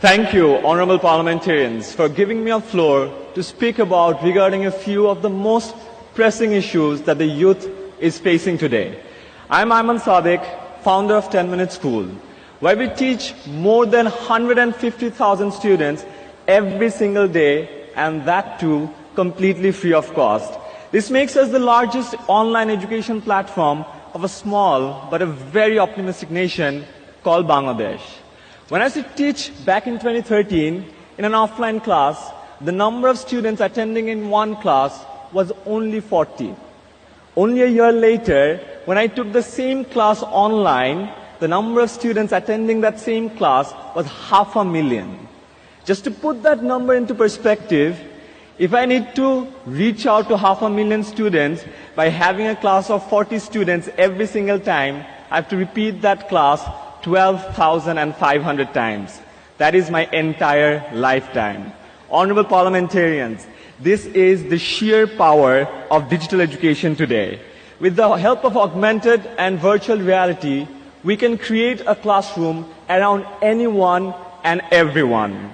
Thank you, honorable parliamentarians, for giving me a floor to speak about regarding a few of the most pressing issues that the youth is facing today. I'm Ayman Sadiq, founder of 10 Minute School, where we teach more than 150,000 students every single day, and that too completely free of cost. This makes us the largest online education platform of a small but a very optimistic nation called Bangladesh. When I used to teach back in 2013 in an offline class, the number of students attending in one class was only 40. Only a year later, when I took the same class online, the number of students attending that same class was 500,000. Just to put that number into perspective, if I need to reach out to 500,000 students by having a class of 40 students every single time, I have to repeat that class 12,500 times. That is my entire lifetime. Honorable parliamentarians, this is the sheer power of digital education today. With the help of augmented and virtual reality, we can create a classroom around anyone and everyone.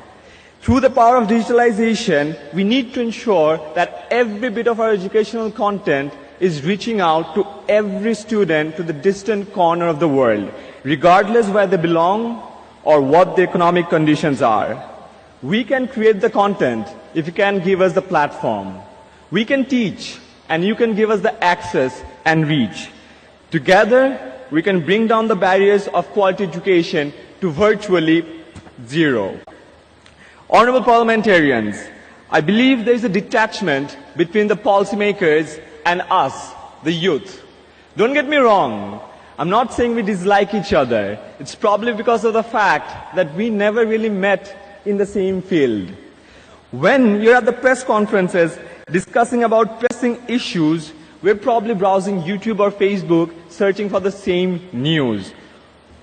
Through the power of digitalization, we need to ensure that every bit of our educational content is reaching out to every student to the distant corner of the world, regardless where they belong or what the economic conditions are. We can create the content if you can give us the platform. We can teach, and you can give us the access and reach. Together, we can bring down the barriers of quality education to virtually zero. Honorable parliamentarians, I believe there is a detachment between the policymakers and us, the youth. Don't get me wrong, I'm not saying we dislike each other. It's probably because of the fact that we never really met in the same field. When you're at the press conferences discussing about pressing issues, we're probably browsing YouTube or Facebook searching for the same news.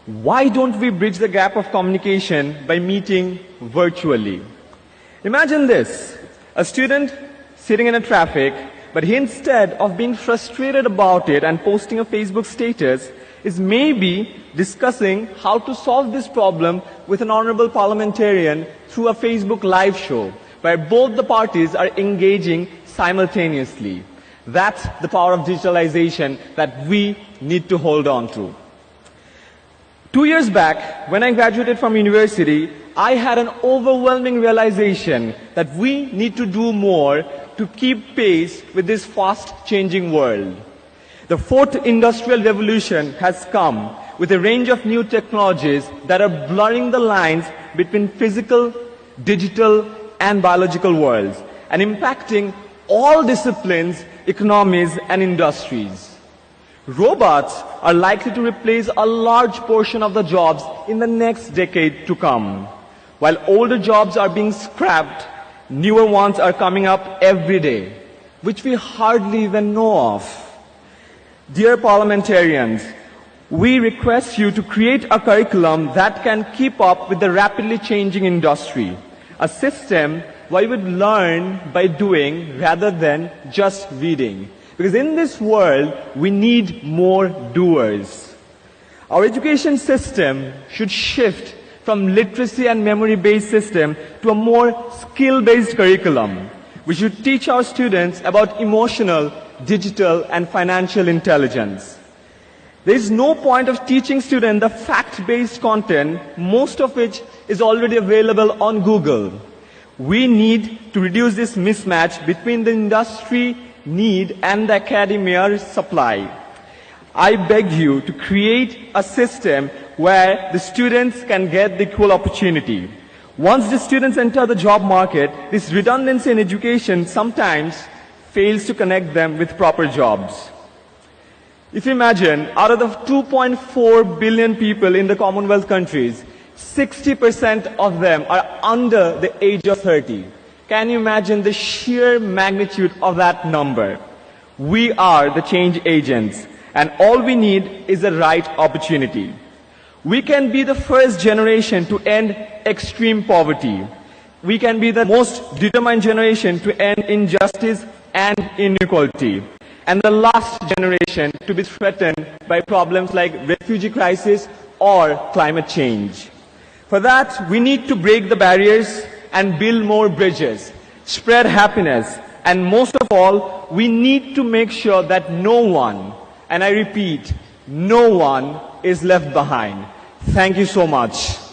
Why don't we bridge the gap of communication by meeting virtually? Imagine this, a student sitting in a traffic, but he, instead of being frustrated about it and posting a Facebook status, is maybe discussing how to solve this problem with an honorable parliamentarian through a Facebook live show, where both the parties are engaging simultaneously. That's the power of digitalization that we need to hold on to. 2 years back, when I graduated from university, I had an overwhelming realization that we need to do more to keep pace with this fast-changing world. The fourth industrial revolution has come with a range of new technologies that are blurring the lines between physical, digital, and biological worlds, and impacting all disciplines, economies, and industries. Robots are likely to replace a large portion of the jobs in the next decade to come. While older jobs are being scrapped, newer ones are coming up every day, which we hardly even know of. Dear parliamentarians, we request you to create a curriculum that can keep up with the rapidly changing industry, a system where you would learn by doing rather than just reading. Because in this world, we need more doers. Our education system should shift from literacy and memory-based system to a more skill-based curriculum. We should teach our students about emotional, digital, and financial intelligence. There is no point of teaching students the fact-based content, most of which is already available on Google. We need to reduce this mismatch between the industry need and the academia's supply. I beg you to create a system where the students can get the equal opportunity. Once the students enter the job market, this redundancy in education sometimes fails to connect them with proper jobs. If you imagine, out of the 2.4 billion people in the commonwealth countries, 60% of them are under the age of 30. Can you imagine the sheer magnitude of that number? We are the change agents, and all we need is the right opportunity. We can be the first generation to end extreme poverty. We can be the most determined generation to end injustice and inequality, and the last generation to be threatened by problems like refugee crisis or climate change. For that, we need to break the barriers and build more bridges, spread happiness, and most of all, we need to make sure that no one, and I repeat, no one is left behind. Thank you so much.